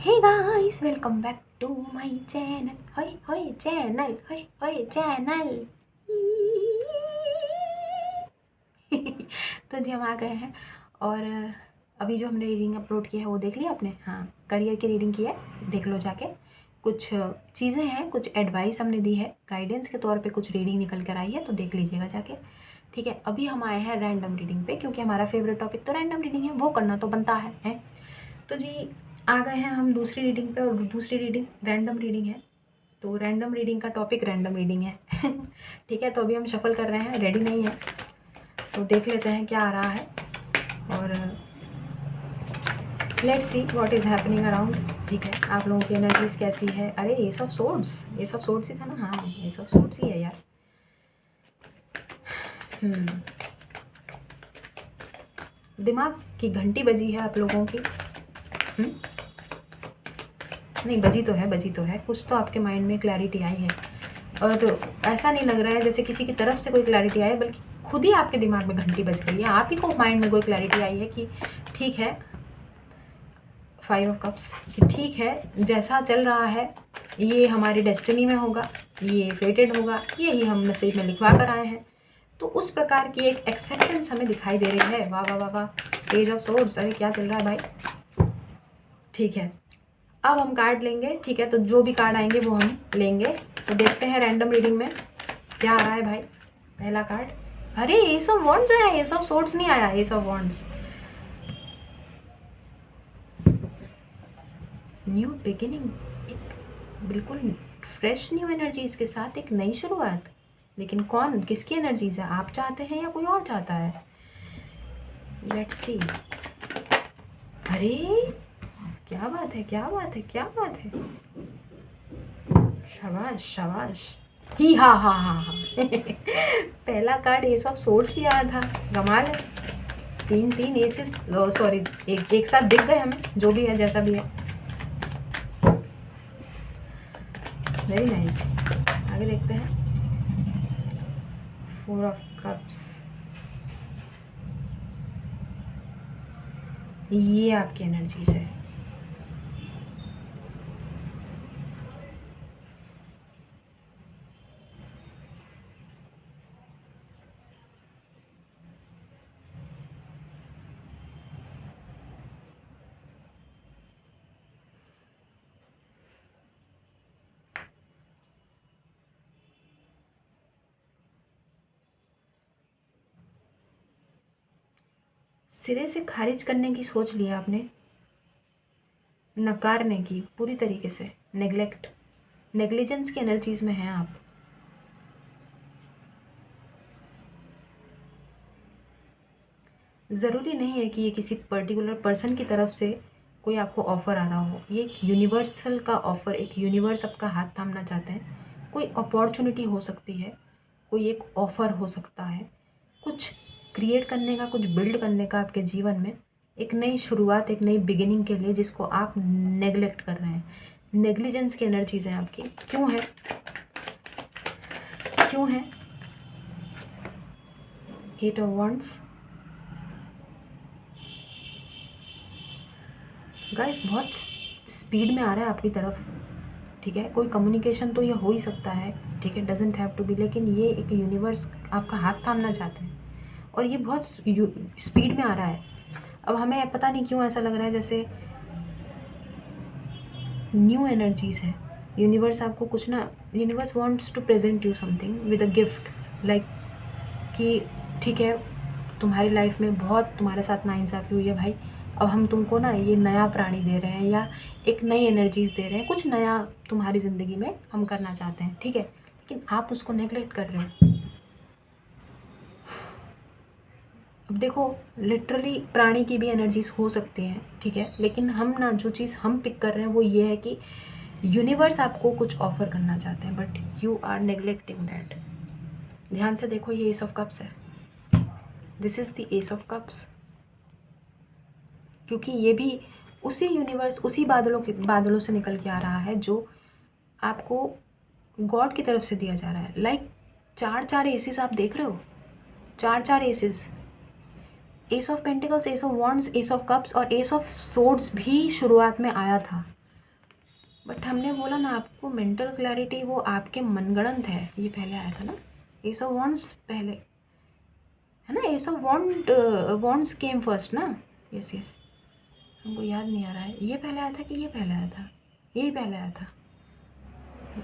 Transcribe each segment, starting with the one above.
Hey guys, welcome back to my channel. होय होय channel, होय होय चैनल। तो जी हम आ गए हैं और अभी जो हमने रीडिंग अपलोड की है वो देख लिया आपने? हाँ, करियर की रीडिंग की है, देख लो जाके। कुछ चीज़ें हैं, कुछ एडवाइस हमने दी है, गाइडेंस के तौर पे कुछ रीडिंग निकल कर आई है, तो देख लीजिएगा जाके। ठीक है, अभी हम आए हैं रैंडम रीडिंग पे, क्योंकि हमारा फेवरेट टॉपिक तो रैंडम रीडिंग है, वो करना तो बनता है? तो जी आ गए हैं हम दूसरी रीडिंग पे, और दूसरी रीडिंग रैंडम रीडिंग है। तो रैंडम रीडिंग का टॉपिक रैंडम रीडिंग है। ठीक है, तो अभी हम शफल कर रहे हैं, रेडी नहीं है, तो देख लेते हैं क्या आ रहा है और let's see what is happening around. ठीक है, आप लोगों की एनर्जीज कैसी है? अरे ace of swords, ace of swords ही था ना? हाँ, एस ऑफ सोर्ड्स ही है यार। दिमाग की घंटी बजी है आप लोगों की। नहीं, बजी तो है, बजी तो है, कुछ तो आपके माइंड में क्लैरिटी आई है। और ऐसा नहीं लग रहा है जैसे किसी की तरफ से कोई क्लैरिटी आई है, बल्कि खुद ही आपके दिमाग में घंटी बज गई है, आप ही को माइंड में कोई क्लैरिटी आई है कि ठीक है, 5 ऑफ कप्स, कि ठीक है जैसा चल रहा है ये हमारी डेस्टिनी में होगा, ये फेटेड होगा, यही हम नसीब में लिखवा कर आए हैं। तो उस प्रकार की एक एक्सेप्टेंस हमें दिखाई दे रही है। वाह वाह वाह वाह, पेज ऑफ सोर्ड्स। अरे क्या चल रहा है भाई? ठीक है, अब हम कार्ड लेंगे। ठीक है, तो जो भी कार्ड आएंगे वो हम लेंगे। तो देखते हैं रैंडम रीडिंग में क्या आ रहा है भाई। पहला कार्ड, अरे एस ऑफ वॉन्ड्स आया, एस ऑफ सोर्ड्स नहीं आया, S of wands. New beginning, एक बिल्कुल फ्रेश न्यू एनर्जीज के साथ एक नई शुरुआत। लेकिन कौन, किसकी एनर्जीज है? आप चाहते हैं या कोई और चाहता है? Let's see. अरे क्या बात है, क्या बात है, क्या बात है! शाबाश शाबाश, ही हा हा हा हा। पहला कार्ड एस ऑफ सोर्ड्स भी आया था, कमाल है। तीन तीन एसेस, सॉरी, एक साथ दिख गए हमें, जो भी है जैसा भी है। Very nice. आगे देखते हैं। 4 ऑफ कप्स, ये आपकी एनर्जीज है। सिरे से खारिज करने की सोच लिया आपने, नकारने की पूरी तरीके से, नेग्लेक्ट, नेग्लिजेंस की एनर्जीज में हैं आप। ज़रूरी नहीं है कि ये किसी पर्टिकुलर पर्सन की तरफ से कोई आपको ऑफ़र आ रहा हो। ये एक यूनिवर्सल का ऑफ़र, एक यूनिवर्स आपका हाथ थामना चाहते हैं। कोई अपॉर्चुनिटी हो सकती है, कोई एक ऑफ़र हो सकता है, कुछ क्रिएट करने का, कुछ बिल्ड करने का आपके जीवन में, एक नई शुरुआत, एक नई बिगिनिंग के लिए, जिसको आप नेग्लेक्ट कर रहे हैं। नेग्लिजेंस की एनर्जीज़ हैं आपकी। क्यों है, क्यों है? 8 ऑफ वॉन्ड्स। गाइस बहुत स्पीड में आ रहा है आपकी तरफ। ठीक है, कोई कम्युनिकेशन तो ये हो ही सकता है। ठीक है, डजेंट हैव टू बी, लेकिन ये एक यूनिवर्स आपका हाथ थामना चाहते हैं और ये बहुत स्पीड में आ रहा है। अब हमें पता नहीं क्यों ऐसा लग रहा है जैसे न्यू एनर्जीज़ है। यूनिवर्स आपको कुछ ना, universe wants to present you something with a gift, like कि ठीक है, तुम्हारी लाइफ में बहुत तुम्हारे साथ नाइंसाफ़ी हुई है भाई, अब हम तुमको ना ये नया प्राणी दे रहे हैं, या एक नई एनर्जीज़ दे रहे हैं, कुछ नया तुम्हारी ज़िंदगी में हम करना चाहते हैं। ठीक है, लेकिन आप उसको नेगलेक्ट कर रहे हो। अब देखो, लिटरली प्राणी की भी एनर्जीज़ हो सकती हैं, ठीक है, लेकिन हम ना, जो चीज़ हम पिक कर रहे हैं वो ये है कि यूनिवर्स आपको कुछ ऑफ़र करना चाहते हैं, बट यू आर नेगलेक्टिंग दैट। ध्यान से देखो, ये एस ऑफ कप्स है, this is the S of cups, क्योंकि ये भी उसी यूनिवर्स, उसी बादलों से निकल के आ रहा है जो आपको गॉड की तरफ से दिया जा रहा है। लाइक 4 एसेस आप देख रहे हो, 4 aces, ace of pentacles, ace of wands, ace of cups और एस ऑफ सोर्ड्स भी शुरुआत में आया था। बट हमने बोला ना आपको मेंटल क्लैरिटी वो आपके मनगढ़ंत है। ये पहले आया था ना, एस ऑफ वॉन्ड्स पहले है ना, S of wands came first ना। यस यस, हमको याद नहीं आ रहा है ये पहले आया था कि ये पहले आया था, यही पहले आया था,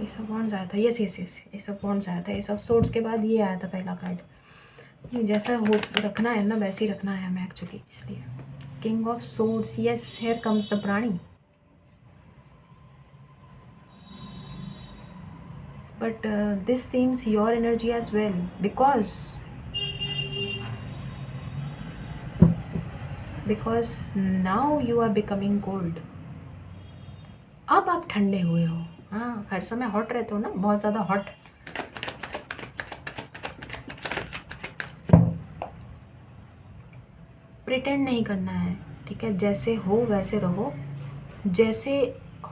एस ऑफ वॉन्ड्स आया था। Yes yes yes, S of wands आया था, एस ऑफ सोर्ड्स के बाद ये आया था पहला कार्ड। जैसा हो रखना है ना वैसे ही रखना है हमें एक्चुअली, इसलिए king of swords. Yes, here comes the प्राणी। But this seems your energy as well, because now you are becoming cold. अब आप ठंडे हुए हो। हाँ, हर समय हॉट रहते हो ना, बहुत ज़्यादा हॉट। प्रिटेंड नहीं करना है, ठीक है, जैसे हो वैसे रहो, जैसे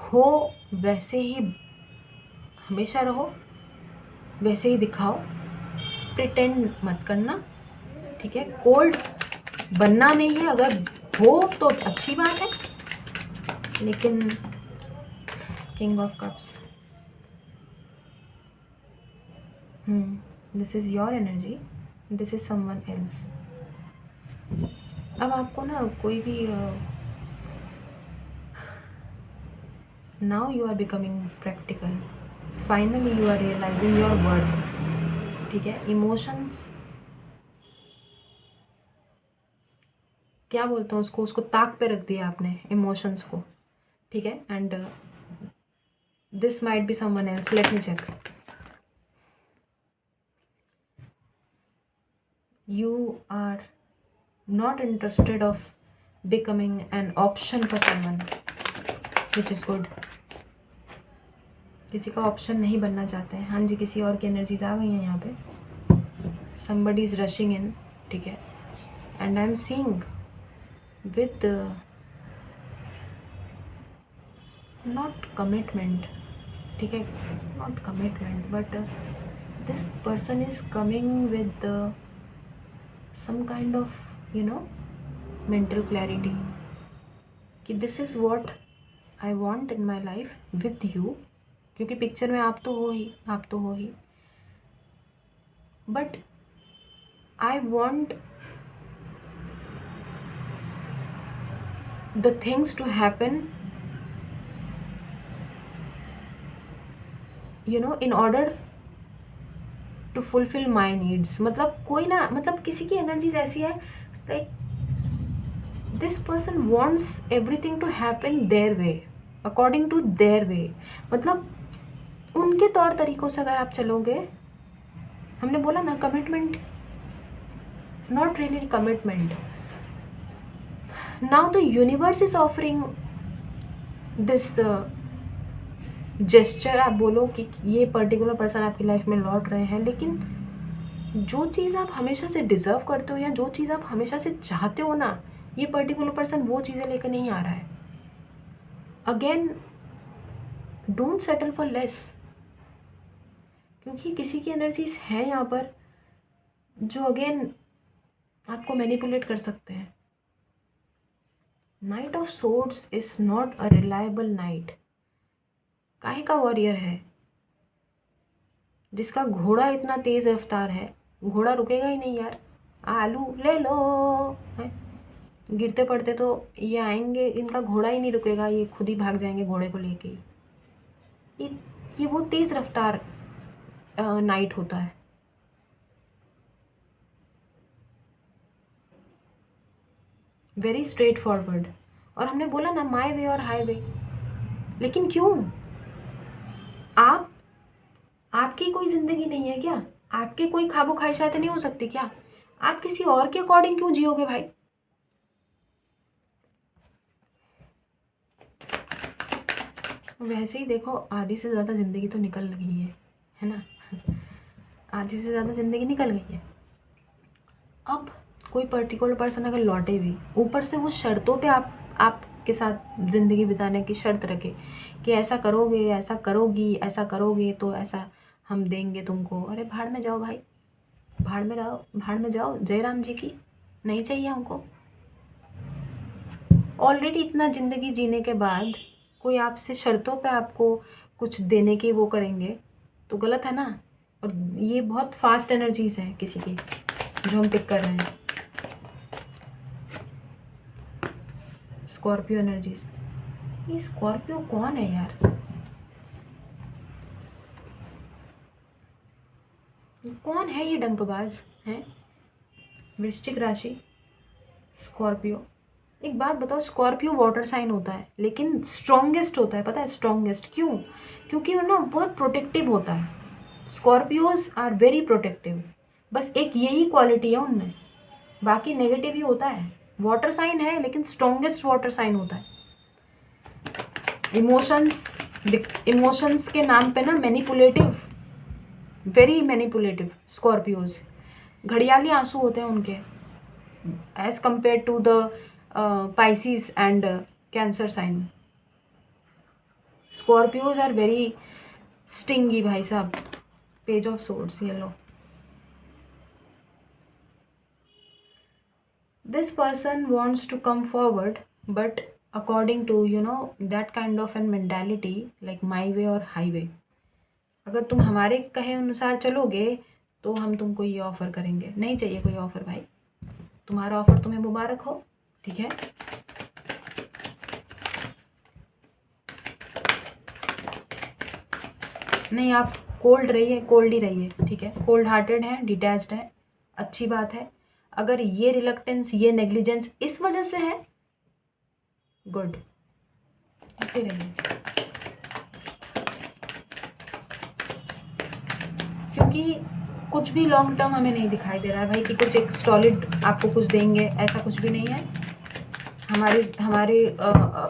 हो वैसे ही हमेशा रहो, वैसे ही दिखाओ, प्रिटेंड मत करना, ठीक है। कोल्ड बनना नहीं है, अगर हो तो अच्छी बात है, लेकिन king of cups, this is your energy, this is someone else. अब आपको ना कोई भी now you are becoming practical, finally you are realizing your worth, ठीक है। इमोशंस क्या बोलते हैं उसको ताक पे रख दिया आपने इमोशंस को, ठीक है। And this might be someone else, let me check. You are not interested of becoming an option for someone, which is good. किसी का ऑप्शन नहीं बनना चाहते हैं। हाँ जी, किसी और की एनर्जीज आ गई हैं यहाँ पे। somebody is rushing in, ठीक है। and I am seeing with not commitment, ठीक है, not commitment, but this person is coming with some kind of mental clarity कि this is what I want in my life with you, क्योंकि picture में आप तो हो ही, but I want the things to happen in order to fulfill my needs। मतलब कोई ना, मतलब किसी की एनर्जीज ऐसी है like this person wants everything to happen their way, according to their way, मतलब उनके तौर तरीक़ों से अगर आप चलोगे। हमने बोला ना commitment, not really commitment. Now the universe is offering this gesture. आप बोलो कि ये पर्टिकुलर पर्सन आपकी लाइफ में लौट रहे हैं, लेकिन जो चीज़ आप हमेशा से डिज़र्व करते हो या जो चीज़ आप हमेशा से चाहते हो ना, ये पर्टिकुलर पर्सन वो चीज़ें लेकर नहीं आ रहा है। Again don't settle for less, क्योंकि किसी की एनर्जीज हैं यहाँ पर जो अगेन आपको मैनिपुलेट कर सकते हैं। Night of swords is not a reliable night. काहे का वॉरियर है जिसका घोड़ा इतना तेज रफ्तार है, घोड़ा रुकेगा ही नहीं यार। आलू ले लो है, गिरते पड़ते तो ये आएंगे, इनका घोड़ा ही नहीं रुकेगा, ये खुद ही भाग जाएंगे घोड़े को लेके ही। ये वो तेज रफ्तार नाइट होता है। Very straight forward. और हमने बोला ना माई वे और हाई वे, लेकिन क्यों? आपकी कोई ज़िंदगी नहीं है क्या? आपके कोई ख्वाबो ख्वाहिशातें नहीं हो सकती क्या? आप किसी और के अकॉर्डिंग क्यों जियोगे भाई? वैसे ही देखो, आधी से ज़्यादा ज़िंदगी तो निकल गई है ना? आधी से ज़्यादा ज़िंदगी निकल गई है। अब कोई पर्टिकुलर पर्सन अगर लौटे भी, ऊपर से वो शर्तों पे आपके साथ ज़िंदगी बिताने की शर्त रखे कि ऐसा करोगे, ऐसा करोगी, ऐसा करोगे तो ऐसा हम देंगे तुमको। अरे भाड़ में जाओ भाई, भाड़ में जाओ। जयराम जी की नहीं चाहिए हमको। ऑलरेडी इतना ज़िंदगी जीने के बाद कोई आपसे शर्तों पे आपको कुछ देने की वो करेंगे तो गलत है ना। और ये बहुत फास्ट एनर्जीज़ हैं किसी की जो हम पिक कर रहे हैं। स्कॉर्पियो एनर्जीज, ये स्कॉर्पियो कौन है यार? कौन है ये डंकबाज हैं? वृश्चिक राशि, स्कॉर्पियो। एक बात बताओ, स्कॉर्पियो वाटर साइन होता है लेकिन स्ट्रॉन्गेस्ट होता है, पता है स्ट्रॉन्गेस्ट क्यों? क्योंकि वो ना बहुत प्रोटेक्टिव होता है। स्कॉर्पियोज आर वेरी प्रोटेक्टिव, बस एक यही क्वालिटी है उनमें, बाकी नेगेटिव ही होता है। वाटर साइन है लेकिन स्ट्रॉन्गेस्ट वाटर साइन होता है। इमोशंस, इमोशंस के नाम पे ना मैनिपुलेटिव, वेरी मैनिपुलेटिव स्कॉर्पियोज। घड़ियाली आंसू होते हैं उनके as compared to the Pisces and Cancer sign. Scorpios are very stingy भाई साहब। पेज ऑफ सोर्ड्स, ये लो। This person wants to come forward, but according to that kind of an mentality like my way or highway। अगर तुम हमारे कहे अनुसार चलोगे तो हम तुमको ये ऑफ़र करेंगे। नहीं चाहिए कोई ऑफ़र भाई, तुम्हारा ऑफ़र तुम्हें मुबारक हो, ठीक है। नहीं, आप कोल्ड रहिए, कोल्ड ही रहिए, ठीक है। कोल्ड हार्टेड है, डिटैच्ड है, अच्छी बात है। अगर ये रिलक्टेंस, ये नेग्लिजेंस इस वजह से है, गुड, ऐसे रहिए। क्योंकि कुछ भी लॉन्ग टर्म हमें नहीं दिखाई दे रहा है भाई कि कुछ एक सॉलिड आपको कुछ देंगे, ऐसा कुछ भी नहीं है। हमारे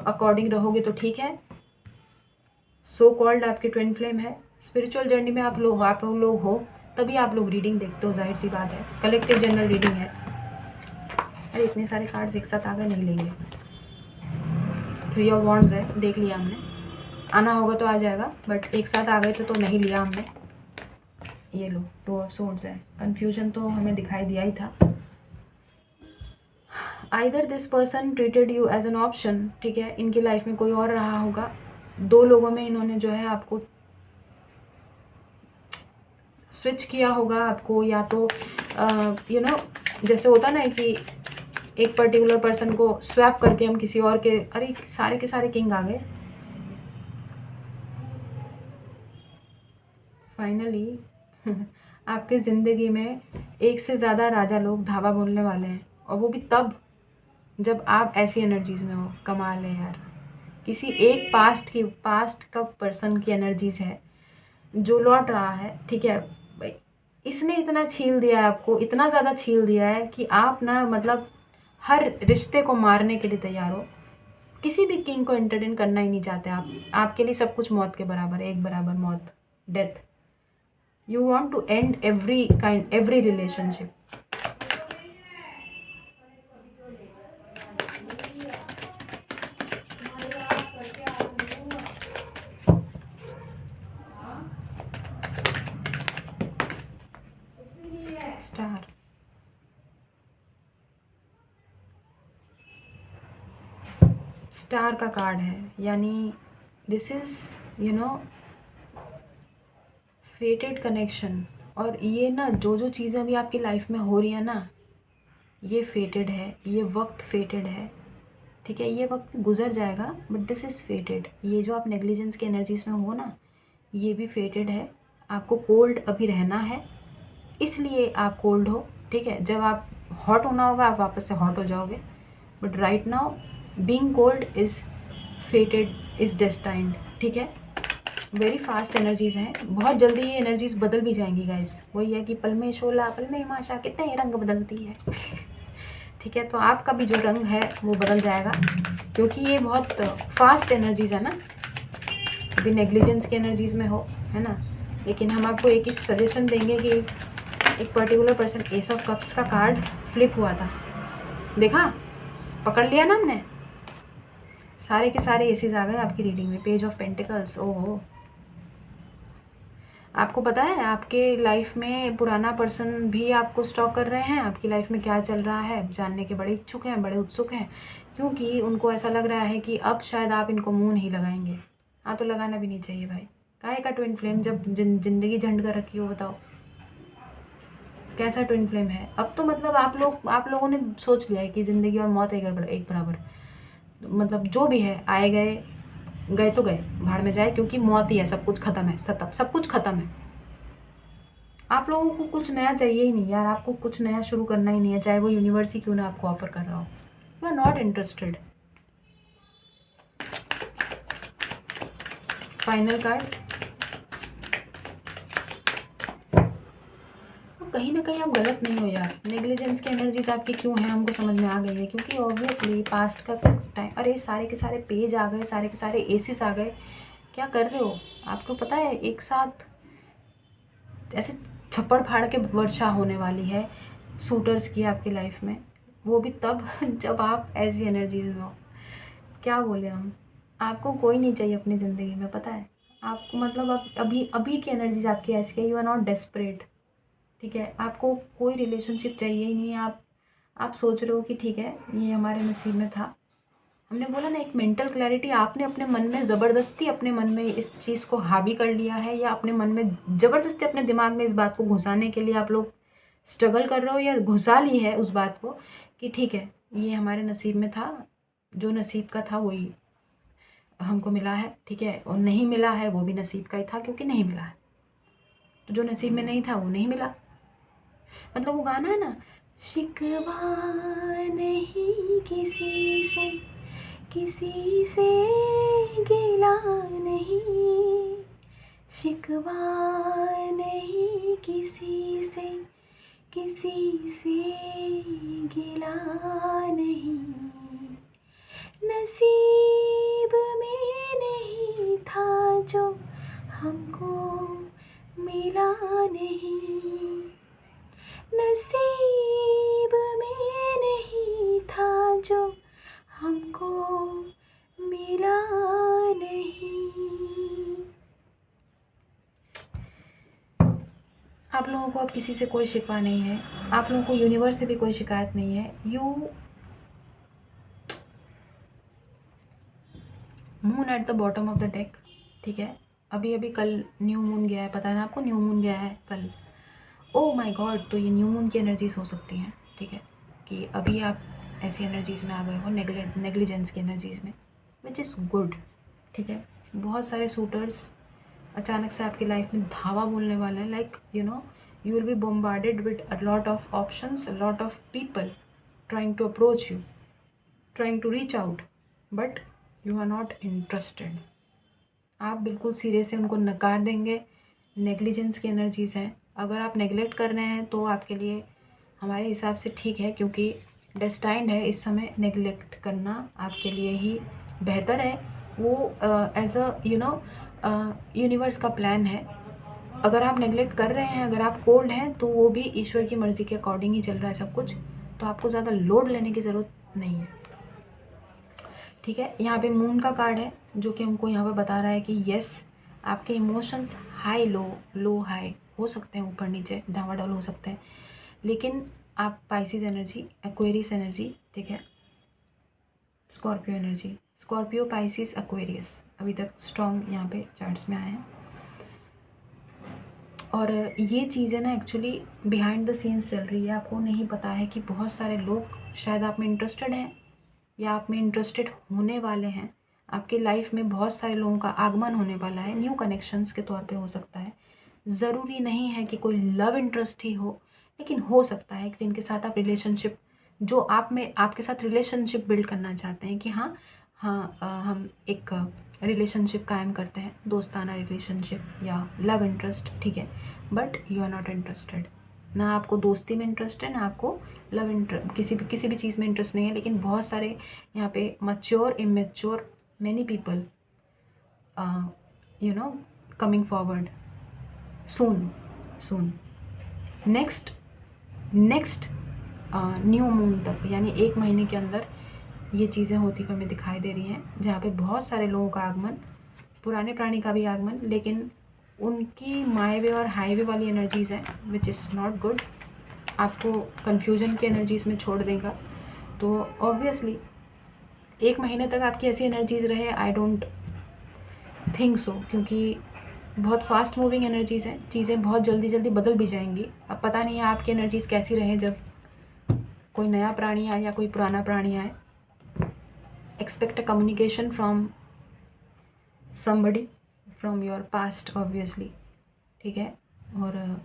अकॉर्डिंग रहोगे तो ठीक है। सो कॉल्ड आपके ट्विन फ्लेम है। स्पिरिचुअल जर्नी में आप लोग हो तभी आप लोग रीडिंग देखते हो, जाहिर सी बात है। कलेक्टिव जनरल रीडिंग है। अरे इतने सारे कार्ड्स एक साथ आ गए, नहीं लेंगे। 3 ऑफ वॉन्ड्स है, देख लिया हमने। आना होगा तो आ जाएगा, बट एक साथ आ गए थे तो नहीं लिया हमने। ये लो, 2 ऑफ सोर्ड्स है। कन्फ्यूजन तो हमें दिखाई दिया ही था। Either this person treated you as an option, ठीक है। इनकी लाइफ में कोई और रहा होगा। 2 लोगों में इन्होंने जो है आपको स्विच किया होगा आपको, या तो जैसे होता ना कि एक पर्टिकुलर पर्सन को स्वैप करके हम किसी और के, अरे सारे के सारे किंग आ गए फाइनली। आपके ज़िंदगी में एक से ज़्यादा राजा लोग धावा बोलने वाले हैं, और वो भी तब जब आप ऐसी एनर्जीज़ में हो। कमाल है यार। किसी एक पास्ट का पर्सन की एनर्जीज़ है जो लौट रहा है, ठीक है। इसने इतना छील दिया है आपको, इतना ज़्यादा छील दिया है कि आप ना मतलब हर रिश्ते को मारने के लिए तैयार हो। किसी भी किंग को एंटरटेन करना ही नहीं चाहते आप। आपके लिए सब कुछ मौत के बराबर है, एक बराबर मौत, death. You want to end every relationship. Star, star का कार्ड है, यानी दिस इज़ फेटेड कनेक्शन। और ये ना जो चीज़ें अभी आपकी लाइफ में हो रही है ना, ये फेटेड है, ये वक्त फेटेड है, ठीक है। ये वक्त गुजर जाएगा, बट दिस इज़ फेटेड। ये जो आप नेग्लिजेंस की एनर्जीज में हो ना, ये भी फेटेड है। आपको कोल्ड अभी रहना है, इसलिए आप कोल्ड हो, ठीक है। जब आप हॉट होना होगा आप वापस से हॉट हो जाओगे, but right now being cold is फेटेड, is destined, ठीक है। वेरी फास्ट एनर्जीज़ हैं, बहुत जल्दी ये एनर्जीज़ बदल भी जाएंगी गाइस। वही है कि पल में शोला पल में माशा, कितने रंग बदलती है। ठीक है, तो आपका भी जो रंग है वो बदल जाएगा, क्योंकि ये बहुत फास्ट एनर्जीज़ है ना। अभी नेग्लिजेंस की एनर्जीज़ में हो, है ना। लेकिन हम आपको एक ही सजेशन देंगे कि एक particular person, S of cups का कार्ड फ्लिप हुआ था, देखा, पकड़ लिया ना हमने। सारे के सारे एसेस आ गए आपकी रीडिंग में। पेज ऑफ पेंटिकल्स, ओहो। आपको पता है आपके लाइफ में पुराना पर्सन भी आपको स्टॉक कर रहे हैं। आपकी लाइफ में क्या चल रहा है जानने के बड़े इच्छुक हैं, बड़े उत्सुक हैं क्योंकि उनको ऐसा लग रहा है कि अब शायद आप इनको मुँह नहीं लगाएंगे। हाँ, तो लगाना भी नहीं चाहिए भाई। काहे का ट्विन फ्लेम जब ज़िंदगी झंड कर रखी हो, बताओ कैसा ट्विन फ्लेम है। अब तो मतलब आप लोगों ने सोच लिया है कि ज़िंदगी और मौत एक बराबर, मतलब जो भी है आए गए, गए तो गए, भाड़ में जाए, क्योंकि मौत ही है, सब कुछ ख़त्म है, सब कुछ ख़त्म है। आप लोगों को कुछ नया चाहिए ही नहीं यार, आपको कुछ नया शुरू करना ही नहीं है, चाहे वो यूनिवर्स ही क्यों ना आपको ऑफर कर रहा हो। You are not interested. Final card. कहीं ना कहीं आप गलत नहीं हो यार। नेग्लिजेंस की एनर्जीज आपकी क्यों है हमको समझ में आ गई है, क्योंकि ऑब्वियसली पास्ट का टाइम, अरे सारे के सारे पेज आ गए, सारे के सारे एसिस आ गए। क्या कर रहे हो? आपको पता है एक साथ ऐसे छप्पड़ फाड़ के वर्षा होने वाली है सूटर्स की आपकी लाइफ में, वो भी तब जब आप ऐसी एनर्जीज में हो। क्या बोले हम, आपको कोई नहीं चाहिए अपनी ज़िंदगी में, पता है आपको, मतलब अब अभी अभी की एनर्जीज आपकी ऐसी है, यू आर नॉट डेस्परेट, ठीक है। आपको कोई रिलेशनशिप चाहिए ही नहीं। आप सोच रहे हो कि ठीक है ये हमारे नसीब में था। हमने बोला ना, एक मेंटल क्लैरिटी, आपने अपने मन में ज़बरदस्ती अपने मन में इस चीज़ को हावी कर लिया है, या अपने मन में ज़बरदस्ती अपने दिमाग में इस बात को घुसाने के लिए आप लोग स्ट्रगल कर रहे हो, या घुसा ली है उस बात को कि ठीक है ये हमारे नसीब में था, जो नसीब का था वही हमको मिला है, ठीक है, और नहीं मिला है वो भी नसीब का ही था, क्योंकि नहीं मिला है, तो जो नसीब में नहीं था वो नहीं मिला। मतलब वो गाना है ना, शिकवा नहीं किसी से, किसी से गिला नहीं, शिकवा नहीं किसी से, किसी से गिला नहीं, नसीब में नहीं था जो हमको मिला नहीं, नसीब में नहीं था जो हमको मिला नहीं। आप लोगों को अब किसी से कोई शिकवा नहीं है, आप लोगों को यूनिवर्स से भी कोई शिकायत नहीं है। Moon at the bottom of the deck, ठीक है। अभी अभी कल न्यू मून गया है, पता है ना आपको, न्यू मून गया है कल। ओह माय गॉड, तो ये न्यू मून की एनर्जीज हो सकती हैं, ठीक है, कि अभी आप ऐसी एनर्जीज़ में आ गए हो, नेग्लिजेंस की एनर्जीज़ में, विच इज़ गुड, ठीक है। बहुत सारे सूटर्स अचानक से आपकी लाइफ में धावा बोलने वाले हैं, like you will be bombarded with a lot of options, a lot of people trying to approach you, trying to reach out, but you are not interested. आप बिल्कुल सिरे से उनको नकार देंगे। नेग्लिजेंस की एनर्जीज़ हैं, अगर आप नेगलेक्ट कर रहे हैं तो आपके लिए हमारे हिसाब से ठीक है, क्योंकि डेस्टाइंड है इस समय नेगलेक्ट करना आपके लिए ही बेहतर है। वो एज अ यूनिवर्स का प्लान है। अगर आप नेगलेक्ट कर रहे हैं, अगर आप कोल्ड हैं, तो वो भी ईश्वर की मर्ज़ी के अकॉर्डिंग ही चल रहा है सब कुछ, तो आपको ज़्यादा लोड लेने की ज़रूरत नहीं है, ठीक है। यहाँ पे मून का कार्ड है जो कि हमको यहाँ पे बता रहा है कि यस, आपके इमोशंस हाई लो, लो हाई हो सकते हैं, ऊपर नीचे डावाडोल हो सकते हैं, लेकिन आप पाइसिस एनर्जी, एक्वेरियस एनर्जी, ठीक है, Scorpio energy, Scorpio, Pisces, Aquarius अभी तक स्ट्रॉन्ग यहाँ पे चार्ट्स में आए हैं। और ये चीज़ें ना एक्चुअली बिहाइंड द सीन्स चल रही है, आपको नहीं पता है कि बहुत सारे लोग शायद आप में इंटरेस्टेड हैं, या आप में इंटरेस्टेड होने वाले हैं। आपकी लाइफ में बहुत सारे लोगों का आगमन होने वाला है, न्यू कनेक्शंस के तौर पे हो सकता है। ज़रूरी नहीं है कि कोई लव इंटरेस्ट ही हो, लेकिन हो सकता है कि जिनके साथ आप रिलेशनशिप, जो आप में आपके साथ रिलेशनशिप बिल्ड करना चाहते हैं, कि हाँ हाँ हम एक रिलेशनशिप कायम करते हैं, दोस्ताना रिलेशनशिप या लव इंटरेस्ट, ठीक है, but you are not interested. ना आपको दोस्ती में इंटरेस्ट है, ना आपको लव इंटरेस्ट, किसी भी चीज़ में इंटरेस्ट नहीं है। लेकिन बहुत सारे यहाँ पे mature, immature, many people coming forward सून नेक्स्ट न्यू मून तक, यानी 1 महीने के अंदर ये चीज़ें होती हुई हमें दिखाई दे रही हैं, जहाँ पे बहुत सारे लोगों का आगमन, पुराने प्राणी का भी आगमन, लेकिन उनकी माय और हाईवे वाली एनर्जीज़ हैं, विच इज़ नॉट गुड, आपको कन्फ्यूजन की एनर्जीज़ में छोड़ देगा। तो ऑब्वियसली 1 महीने तक आपकी ऐसी एनर्जीज़ रहे, आई डोंट थिंक सो, क्योंकि बहुत फास्ट मूविंग एनर्जीज़ हैं, चीज़ें बहुत जल्दी जल्दी बदल भी जाएंगी। अब पता नहीं है आपकी एनर्जीज़ कैसी रहे जब कोई नया प्राणी आए या कोई पुराना प्राणी आए। Expect a communication from somebody from your past obviously, ठीक है। और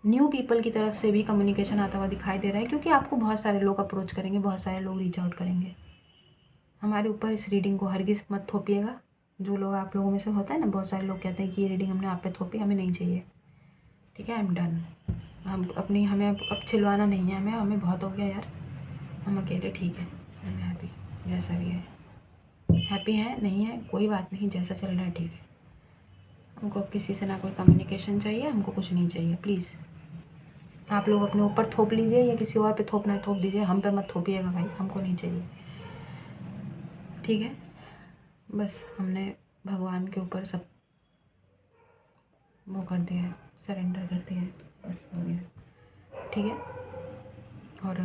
न्यू पीपल की तरफ से भी कम्युनिकेशन आता हुआ दिखाई दे रहा है, क्योंकि आपको बहुत सारे लोग अप्रोच करेंगे, बहुत सारे लोग रीच आउट करेंगे। हमारे ऊपर इस रीडिंग को हरगिज़ मत थोपिएगा। जो लोग आप लोगों में से होता है ना, बहुत सारे लोग कहते हैं कि ये रीडिंग हमने आप पे थोपी, हमें नहीं चाहिए, ठीक है। I am done. हमें अब छिलवाना नहीं है, हमें बहुत हो गया यार, हम अकेले ठीक है। मैं हैप्पी जैसा भी है, हैप्पी है नहीं है कोई बात नहीं, जैसा चल रहा है ठीक है। हमको अब किसी से ना कोई कम्युनिकेशन चाहिए, हमको कुछ नहीं चाहिए। प्लीज़ आप लोग अपने ऊपर थोप लीजिए या किसी और पे थोपना है थोप दीजिए, हम पे मत थोपिएगा भाई, हमको नहीं चाहिए, ठीक है। बस हमने भगवान के ऊपर सब वो कर दिया है, सरेंडर कर दिया है, बस हो गया, ठीक है। और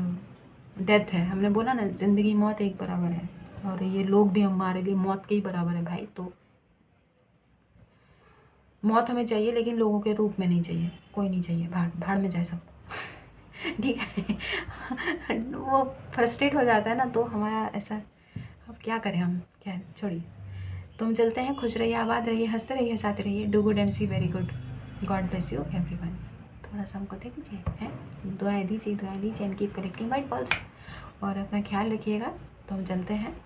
डेथ है, हमने बोला ना ज़िंदगी मौत एक बराबर है, और ये लोग भी हमारे लिए मौत के ही बराबर है भाई। तो मौत हमें चाहिए, लेकिन लोगों के रूप में नहीं चाहिए, कोई नहीं चाहिए, भाड़ भाड़ में जाए सब ठीक है वो फ्रस्ट्रेट हो जाता है ना, तो हमारा ऐसा, अब क्या करें हम, क्या छोड़िए। तो हम चलते हैं, खुश रहिए, आबाद रहिए, हंसते रहिए, साथ रहिए, do good and see very good, god bless you everyone. थोड़ा सा हमको दे दीजिए, हैं दुआएं दीजिए and keep collecting white balls, और अपना ख्याल रखिएगा। तो हम चलते हैं,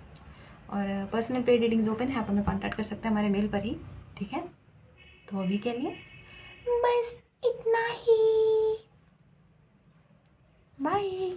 और पर्सनल पेड रीडिंग्स ओपन है, आप हमें कॉन्टैक्ट कर सकते हैं हमारे मेल पर ही, ठीक है। तो अभी के लिए बस इतना ही, बाय।